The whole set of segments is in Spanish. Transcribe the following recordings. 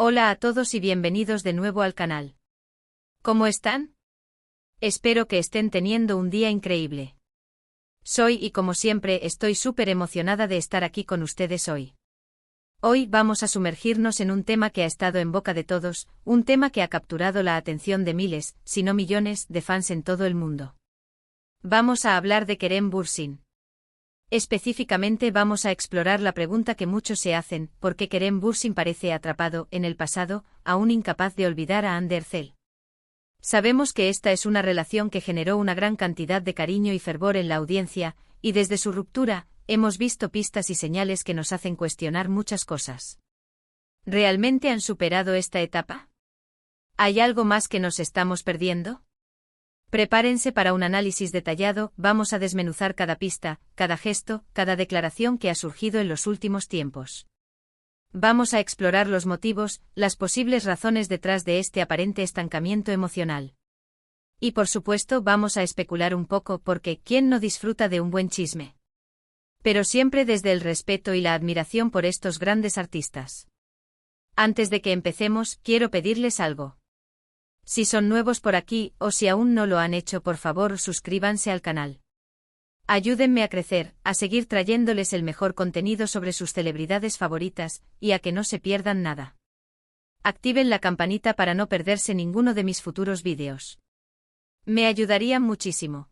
Hola a todos y bienvenidos de nuevo al canal. ¿Cómo están? Espero que estén teniendo un día increíble. Soy y como siempre estoy súper emocionada de estar aquí con ustedes hoy. Hoy vamos a sumergirnos en un tema que ha estado en boca de todos, un tema que ha capturado la atención de miles, si no millones, de fans en todo el mundo. Vamos a hablar de Kerem Bürsin. Específicamente vamos a explorar la pregunta que muchos se hacen, ¿por qué Kerem Bürsin parece atrapado en el pasado, aún incapaz de olvidar a Hande Erçel? Sabemos que esta es una relación que generó una gran cantidad de cariño y fervor en la audiencia, y desde su ruptura, hemos visto pistas y señales que nos hacen cuestionar muchas cosas. ¿Realmente han superado esta etapa? ¿Hay algo más que nos estamos perdiendo? Prepárense para un análisis detallado, vamos a desmenuzar cada pista, cada gesto, cada declaración que ha surgido en los últimos tiempos. Vamos a explorar los motivos, las posibles razones detrás de este aparente estancamiento emocional. Y por supuesto vamos a especular un poco porque ¿quién no disfruta de un buen chisme? Pero siempre desde el respeto y la admiración por estos grandes artistas. Antes de que empecemos, quiero pedirles algo. Si son nuevos por aquí o si aún no lo han hecho, por favor suscríbanse al canal. Ayúdenme a crecer, a seguir trayéndoles el mejor contenido sobre sus celebridades favoritas, y a que no se pierdan nada. Activen la campanita para no perderse ninguno de mis futuros vídeos. Me ayudarían muchísimo.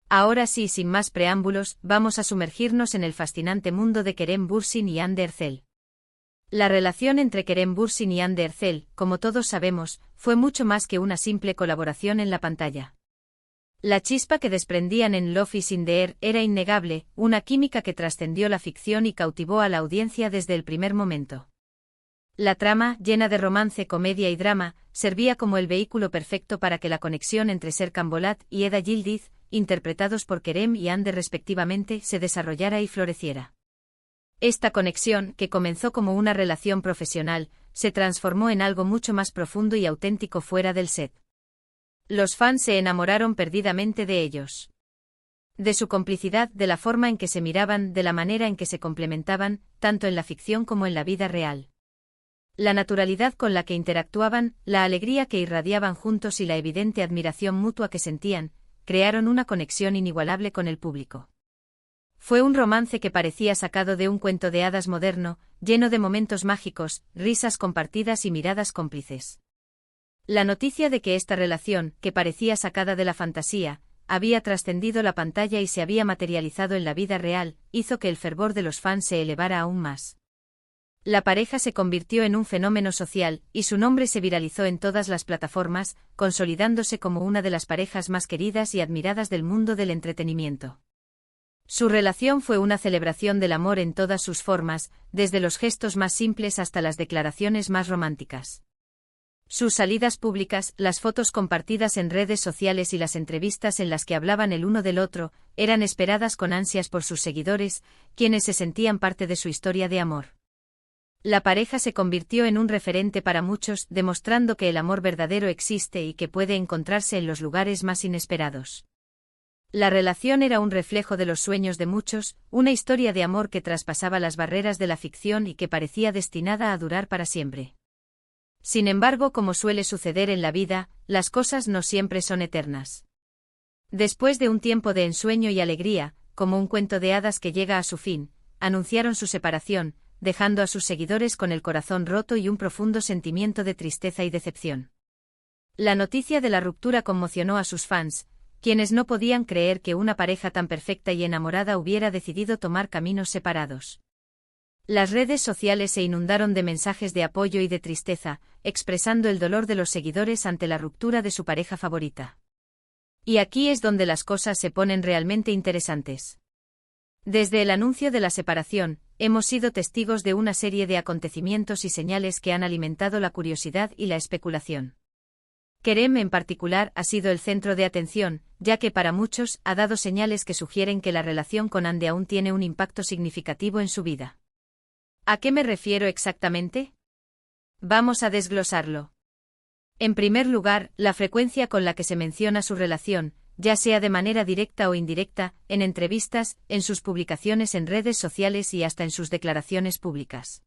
Ahora sí, sin más preámbulos, vamos a sumergirnos en el fascinante mundo de Kerem Bürsin y Hande Erçel. La relación entre Kerem Bürsin y Hande Erçel, como todos sabemos, fue mucho más que una simple colaboración en la pantalla. La chispa que desprendían en Love is in the air era innegable, una química que trascendió la ficción y cautivó a la audiencia desde el primer momento. La trama, llena de romance, comedia y drama, servía como el vehículo perfecto para que la conexión entre Serkan Bolat y Eda Yildiz, interpretados por Kerem y Hande respectivamente, se desarrollara y floreciera. Esta conexión, que comenzó como una relación profesional, se transformó en algo mucho más profundo y auténtico fuera del set. Los fans se enamoraron perdidamente de ellos. De su complicidad, de la forma en que se miraban, de la manera en que se complementaban, tanto en la ficción como en la vida real. La naturalidad con la que interactuaban, la alegría que irradiaban juntos y la evidente admiración mutua que sentían, crearon una conexión inigualable con el público. Fue un romance que parecía sacado de un cuento de hadas moderno, lleno de momentos mágicos, risas compartidas y miradas cómplices. La noticia de que esta relación, que parecía sacada de la fantasía, había trascendido la pantalla y se había materializado en la vida real, hizo que el fervor de los fans se elevara aún más. La pareja se convirtió en un fenómeno social, y su nombre se viralizó en todas las plataformas, consolidándose como una de las parejas más queridas y admiradas del mundo del entretenimiento. Su relación fue una celebración del amor en todas sus formas, desde los gestos más simples hasta las declaraciones más románticas. Sus salidas públicas, las fotos compartidas en redes sociales y las entrevistas en las que hablaban el uno del otro, eran esperadas con ansias por sus seguidores, quienes se sentían parte de su historia de amor. La pareja se convirtió en un referente para muchos, demostrando que el amor verdadero existe y que puede encontrarse en los lugares más inesperados. La relación era un reflejo de los sueños de muchos, una historia de amor que traspasaba las barreras de la ficción y que parecía destinada a durar para siempre. Sin embargo, como suele suceder en la vida, las cosas no siempre son eternas. Después de un tiempo de ensueño y alegría, como un cuento de hadas que llega a su fin, anunciaron su separación, dejando a sus seguidores con el corazón roto y un profundo sentimiento de tristeza y decepción. La noticia de la ruptura conmocionó a sus fans, quienes no podían creer que una pareja tan perfecta y enamorada hubiera decidido tomar caminos separados. Las redes sociales se inundaron de mensajes de apoyo y de tristeza, expresando el dolor de los seguidores ante la ruptura de su pareja favorita. Y aquí es donde las cosas se ponen realmente interesantes. Desde el anuncio de la separación, hemos sido testigos de una serie de acontecimientos y señales que han alimentado la curiosidad y la especulación. Kerem en particular ha sido el centro de atención, ya que para muchos ha dado señales que sugieren que la relación con Hande aún tiene un impacto significativo en su vida. ¿A qué me refiero exactamente? Vamos a desglosarlo. En primer lugar, la frecuencia con la que se menciona su relación, ya sea de manera directa o indirecta, en entrevistas, en sus publicaciones en redes sociales y hasta en sus declaraciones públicas.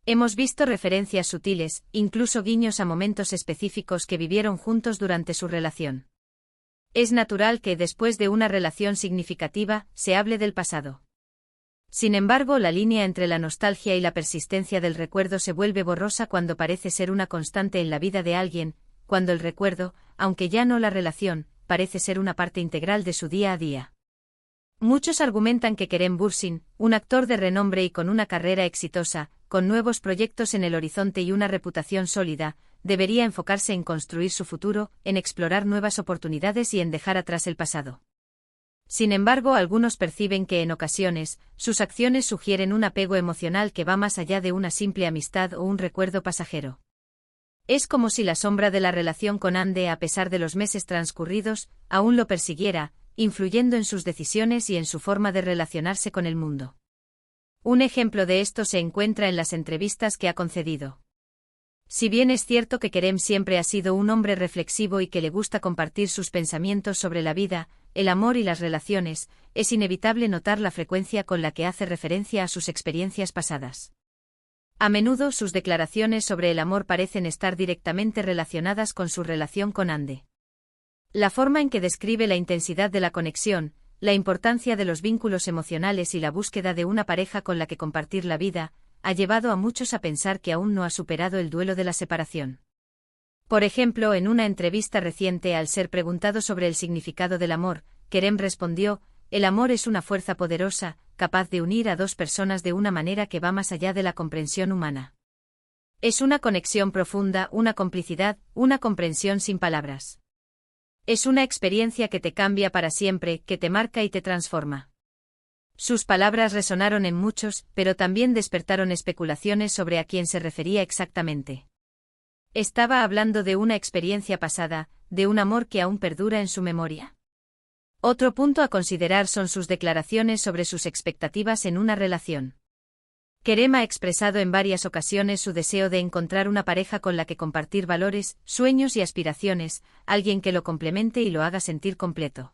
Hemos visto referencias sutiles, incluso guiños a momentos específicos que vivieron juntos durante su relación. Es natural que, después de una relación significativa, se hable del pasado. Sin embargo, la línea entre la nostalgia y la persistencia del recuerdo se vuelve borrosa cuando parece ser una constante en la vida de alguien, cuando el recuerdo, aunque ya no la relación, parece ser una parte integral de su día a día. Muchos argumentan que Kerem Bürsin, un actor de renombre y con una carrera exitosa, con nuevos proyectos en el horizonte y una reputación sólida, debería enfocarse en construir su futuro, en explorar nuevas oportunidades y en dejar atrás el pasado. Sin embargo, algunos perciben que en ocasiones, sus acciones sugieren un apego emocional que va más allá de una simple amistad o un recuerdo pasajero. Es como si la sombra de la relación con Ande, a pesar de los meses transcurridos, aún lo persiguiera, influyendo en sus decisiones y en su forma de relacionarse con el mundo. Un ejemplo de esto se encuentra en las entrevistas que ha concedido. Si bien es cierto que Kerem siempre ha sido un hombre reflexivo y que le gusta compartir sus pensamientos sobre la vida, el amor y las relaciones, es inevitable notar la frecuencia con la que hace referencia a sus experiencias pasadas. A menudo sus declaraciones sobre el amor parecen estar directamente relacionadas con su relación con Ande. La forma en que describe la intensidad de la conexión, la importancia de los vínculos emocionales y la búsqueda de una pareja con la que compartir la vida, ha llevado a muchos a pensar que aún no ha superado el duelo de la separación. Por ejemplo, en una entrevista reciente, al ser preguntado sobre el significado del amor, Kerem respondió: "El amor es una fuerza poderosa, capaz de unir a dos personas de una manera que va más allá de la comprensión humana. Es una conexión profunda, una complicidad, una comprensión sin palabras. Es una experiencia que te cambia para siempre, que te marca y te transforma". Sus palabras resonaron en muchos, pero también despertaron especulaciones sobre a quién se refería exactamente. ¿Estaba hablando de una experiencia pasada, de un amor que aún perdura en su memoria? Otro punto a considerar son sus declaraciones sobre sus expectativas en una relación. Kerem ha expresado en varias ocasiones su deseo de encontrar una pareja con la que compartir valores, sueños y aspiraciones, alguien que lo complemente y lo haga sentir completo.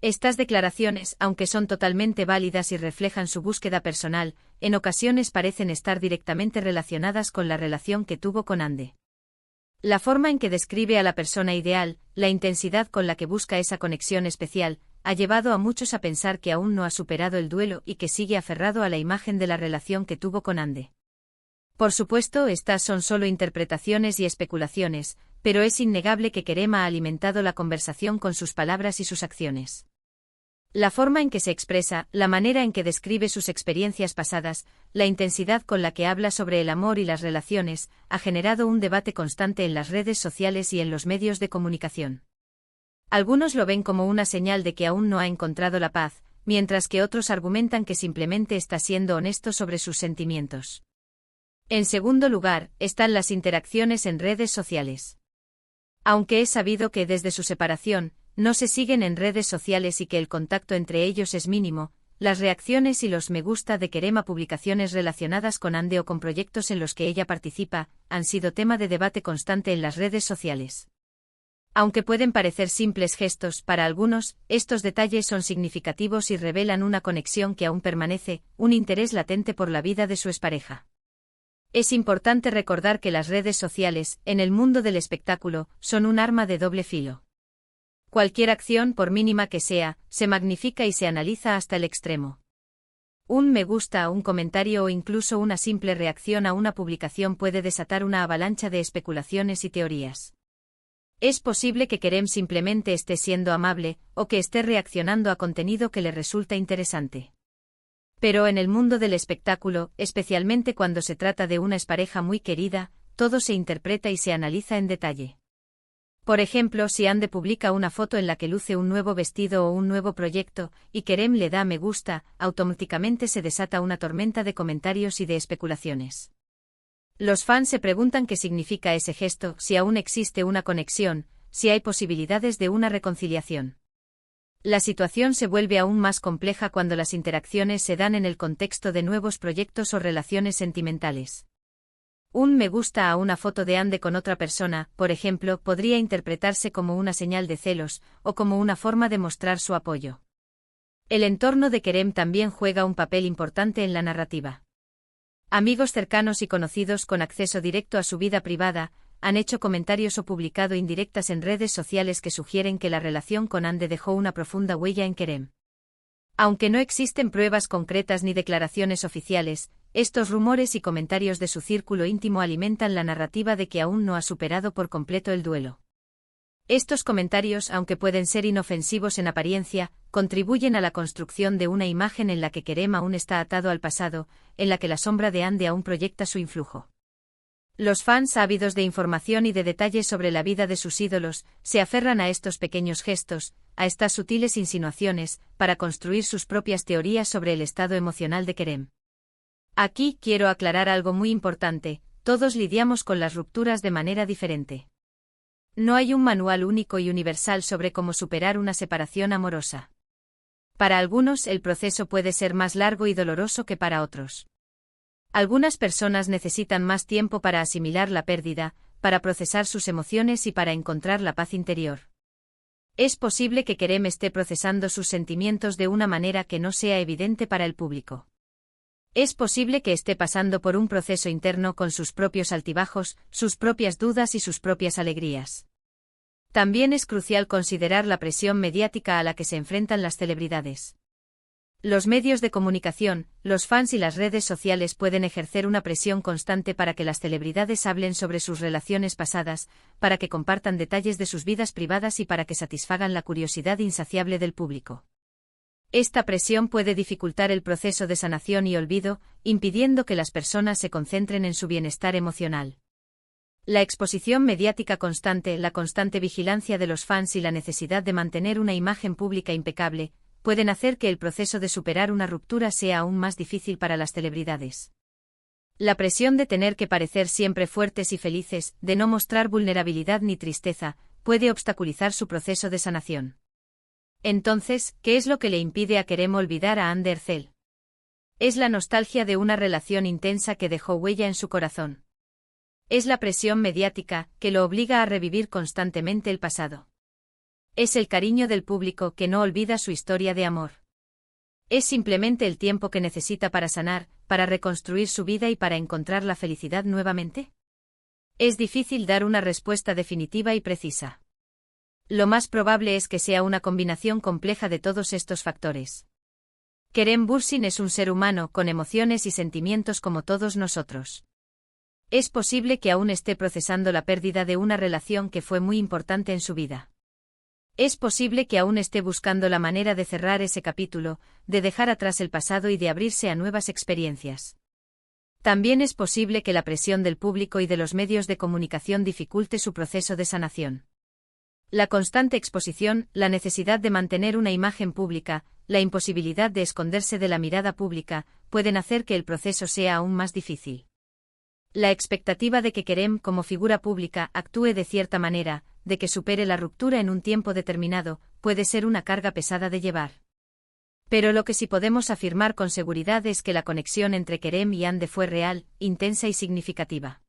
Estas declaraciones, aunque son totalmente válidas y reflejan su búsqueda personal, en ocasiones parecen estar directamente relacionadas con la relación que tuvo con Ande. La forma en que describe a la persona ideal, la intensidad con la que busca esa conexión especial, ha llevado a muchos a pensar que aún no ha superado el duelo y que sigue aferrado a la imagen de la relación que tuvo con Ande. Por supuesto, estas son solo interpretaciones y especulaciones, pero es innegable que Kerem ha alimentado la conversación con sus palabras y sus acciones. La forma en que se expresa, la manera en que describe sus experiencias pasadas, la intensidad con la que habla sobre el amor y las relaciones, ha generado un debate constante en las redes sociales y en los medios de comunicación. Algunos lo ven como una señal de que aún no ha encontrado la paz, mientras que otros argumentan que simplemente está siendo honesto sobre sus sentimientos. En segundo lugar, están las interacciones en redes sociales. Aunque es sabido que desde su separación, no se siguen en redes sociales y que el contacto entre ellos es mínimo, las reacciones y los me gusta de Kerem a publicaciones relacionadas con Ande o con proyectos en los que ella participa, han sido tema de debate constante en las redes sociales. Aunque pueden parecer simples gestos, para algunos, estos detalles son significativos y revelan una conexión que aún permanece, un interés latente por la vida de su expareja. Es importante recordar que las redes sociales, en el mundo del espectáculo, son un arma de doble filo. Cualquier acción, por mínima que sea, se magnifica y se analiza hasta el extremo. Un me gusta, un comentario o incluso una simple reacción a una publicación puede desatar una avalancha de especulaciones y teorías. Es posible que Kerem simplemente esté siendo amable, o que esté reaccionando a contenido que le resulta interesante. Pero en el mundo del espectáculo, especialmente cuando se trata de una expareja muy querida, todo se interpreta y se analiza en detalle. Por ejemplo, si Ande publica una foto en la que luce un nuevo vestido o un nuevo proyecto, y Kerem le da me gusta, automáticamente se desata una tormenta de comentarios y de especulaciones. Los fans se preguntan qué significa ese gesto, si aún existe una conexión, si hay posibilidades de una reconciliación. La situación se vuelve aún más compleja cuando las interacciones se dan en el contexto de nuevos proyectos o relaciones sentimentales. Un me gusta a una foto de Ande con otra persona, por ejemplo, podría interpretarse como una señal de celos, o como una forma de mostrar su apoyo. El entorno de Kerem también juega un papel importante en la narrativa. Amigos cercanos y conocidos con acceso directo a su vida privada han hecho comentarios o publicado indirectas en redes sociales que sugieren que la relación con Ande dejó una profunda huella en Kerem. Aunque no existen pruebas concretas ni declaraciones oficiales, estos rumores y comentarios de su círculo íntimo alimentan la narrativa de que aún no ha superado por completo el duelo. Estos comentarios, aunque pueden ser inofensivos en apariencia, contribuyen a la construcción de una imagen en la que Kerem aún está atado al pasado, en la que la sombra de Ande aún proyecta su influjo. Los fans ávidos de información y de detalles sobre la vida de sus ídolos se aferran a estos pequeños gestos, a estas sutiles insinuaciones, para construir sus propias teorías sobre el estado emocional de Kerem. Aquí quiero aclarar algo muy importante: todos lidiamos con las rupturas de manera diferente. No hay un manual único y universal sobre cómo superar una separación amorosa. Para algunos el proceso puede ser más largo y doloroso que para otros. Algunas personas necesitan más tiempo para asimilar la pérdida, para procesar sus emociones y para encontrar la paz interior. Es posible que Kerem esté procesando sus sentimientos de una manera que no sea evidente para el público. Es posible que esté pasando por un proceso interno con sus propios altibajos, sus propias dudas y sus propias alegrías. También es crucial considerar la presión mediática a la que se enfrentan las celebridades. Los medios de comunicación, los fans y las redes sociales pueden ejercer una presión constante para que las celebridades hablen sobre sus relaciones pasadas, para que compartan detalles de sus vidas privadas y para que satisfagan la curiosidad insaciable del público. Esta presión puede dificultar el proceso de sanación y olvido, impidiendo que las personas se concentren en su bienestar emocional. La exposición mediática constante, la constante vigilancia de los fans y la necesidad de mantener una imagen pública impecable pueden hacer que el proceso de superar una ruptura sea aún más difícil para las celebridades. La presión de tener que parecer siempre fuertes y felices, de no mostrar vulnerabilidad ni tristeza, puede obstaculizar su proceso de sanación. Entonces, ¿qué es lo que le impide a Kerem olvidar a Hande Erçel? Es la nostalgia de una relación intensa que dejó huella en su corazón. Es la presión mediática, que lo obliga a revivir constantemente el pasado. Es el cariño del público que no olvida su historia de amor. Es simplemente el tiempo que necesita para sanar, para reconstruir su vida y para encontrar la felicidad nuevamente. Es difícil dar una respuesta definitiva y precisa. Lo más probable es que sea una combinación compleja de todos estos factores. Kerem Bürsin es un ser humano con emociones y sentimientos como todos nosotros. Es posible que aún esté procesando la pérdida de una relación que fue muy importante en su vida. Es posible que aún esté buscando la manera de cerrar ese capítulo, de dejar atrás el pasado y de abrirse a nuevas experiencias. También es posible que la presión del público y de los medios de comunicación dificulte su proceso de sanación. La constante exposición, la necesidad de mantener una imagen pública, la imposibilidad de esconderse de la mirada pública, pueden hacer que el proceso sea aún más difícil. La expectativa de que Kerem, como figura pública, actúe de cierta manera, de que supere la ruptura en un tiempo determinado, puede ser una carga pesada de llevar. Pero lo que sí podemos afirmar con seguridad es que la conexión entre Kerem y Hande fue real, intensa y significativa.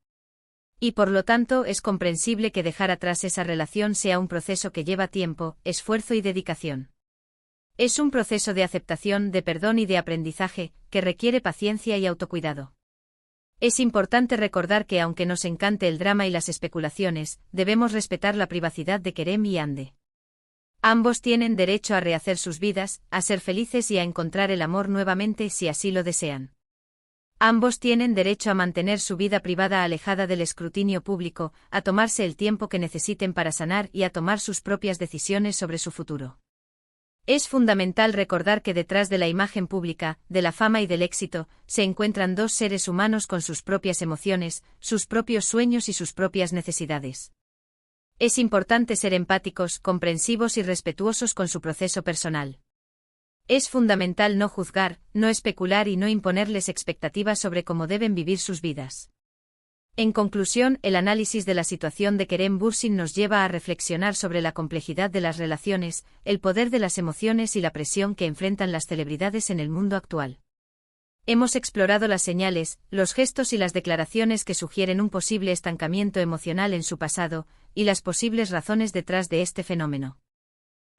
Y por lo tanto es comprensible que dejar atrás esa relación sea un proceso que lleva tiempo, esfuerzo y dedicación. Es un proceso de aceptación, de perdón y de aprendizaje, que requiere paciencia y autocuidado. Es importante recordar que aunque nos encante el drama y las especulaciones, debemos respetar la privacidad de Kerem y Hande. Ambos tienen derecho a rehacer sus vidas, a ser felices y a encontrar el amor nuevamente si así lo desean. Ambos tienen derecho a mantener su vida privada alejada del escrutinio público, a tomarse el tiempo que necesiten para sanar y a tomar sus propias decisiones sobre su futuro. Es fundamental recordar que detrás de la imagen pública, de la fama y del éxito, se encuentran dos seres humanos con sus propias emociones, sus propios sueños y sus propias necesidades. Es importante ser empáticos, comprensivos y respetuosos con su proceso personal. Es fundamental no juzgar, no especular y no imponerles expectativas sobre cómo deben vivir sus vidas. En conclusión, el análisis de la situación de Kerem Bürsin nos lleva a reflexionar sobre la complejidad de las relaciones, el poder de las emociones y la presión que enfrentan las celebridades en el mundo actual. Hemos explorado las señales, los gestos y las declaraciones que sugieren un posible estancamiento emocional en su pasado, y las posibles razones detrás de este fenómeno.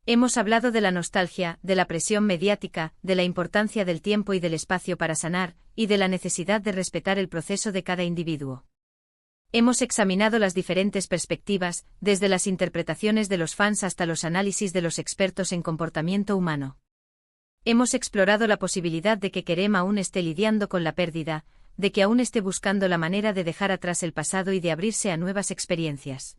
Hemos hablado de la nostalgia, de la presión mediática, de la importancia del tiempo y del espacio para sanar, y de la necesidad de respetar el proceso de cada individuo. Hemos examinado las diferentes perspectivas, desde las interpretaciones de los fans hasta los análisis de los expertos en comportamiento humano. Hemos explorado la posibilidad de que Kerem aún esté lidiando con la pérdida, de que aún esté buscando la manera de dejar atrás el pasado y de abrirse a nuevas experiencias.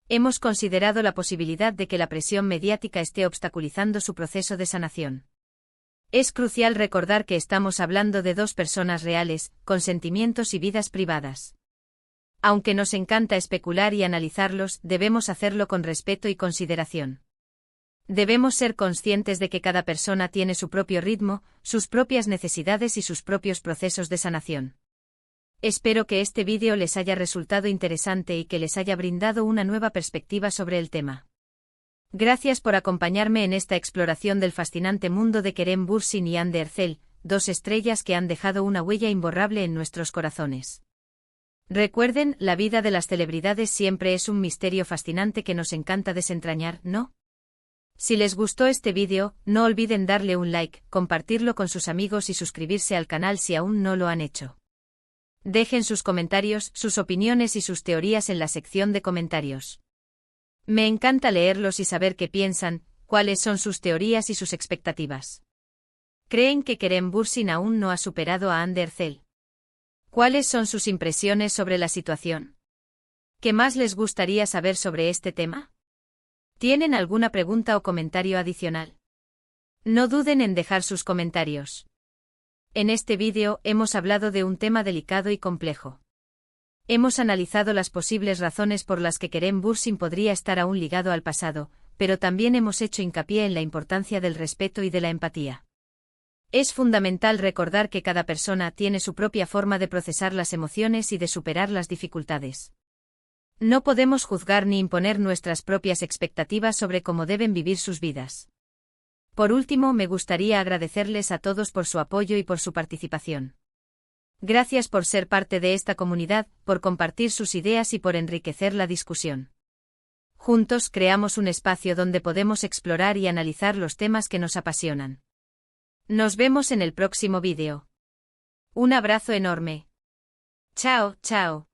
Hemos considerado la posibilidad de que la presión mediática esté obstaculizando su proceso de sanación. Es crucial recordar que estamos hablando de dos personas reales, con sentimientos y vidas privadas. Aunque nos encanta especular y analizarlos, debemos hacerlo con respeto y consideración. Debemos ser conscientes de que cada persona tiene su propio ritmo, sus propias necesidades y sus propios procesos de sanación. Espero que este vídeo les haya resultado interesante y que les haya brindado una nueva perspectiva sobre el tema. Gracias por acompañarme en esta exploración del fascinante mundo de Kerem Bürsin y Hande Erçel, dos estrellas que han dejado una huella imborrable en nuestros corazones. Recuerden, la vida de las celebridades siempre es un misterio fascinante que nos encanta desentrañar, ¿no? Si les gustó este vídeo, no olviden darle un like, compartirlo con sus amigos y suscribirse al canal si aún no lo han hecho. Dejen sus comentarios, sus opiniones y sus teorías en la sección de comentarios. Me encanta leerlos y saber qué piensan, cuáles son sus teorías y sus expectativas. ¿Creen que Kerem Bürsin aún no ha superado a Hande Erçel? ¿Cuáles son sus impresiones sobre la situación? ¿Qué más les gustaría saber sobre este tema? ¿Tienen alguna pregunta o comentario adicional? No duden en dejar sus comentarios. En este vídeo hemos hablado de un tema delicado y complejo. Hemos analizado las posibles razones por las que Kerem Bürsin podría estar aún ligado al pasado, pero también hemos hecho hincapié en la importancia del respeto y de la empatía. Es fundamental recordar que cada persona tiene su propia forma de procesar las emociones y de superar las dificultades. No podemos juzgar ni imponer nuestras propias expectativas sobre cómo deben vivir sus vidas. Por último, me gustaría agradecerles a todos por su apoyo y por su participación. Gracias por ser parte de esta comunidad, por compartir sus ideas y por enriquecer la discusión. Juntos creamos un espacio donde podemos explorar y analizar los temas que nos apasionan. Nos vemos en el próximo vídeo. Un abrazo enorme. Chao, chao.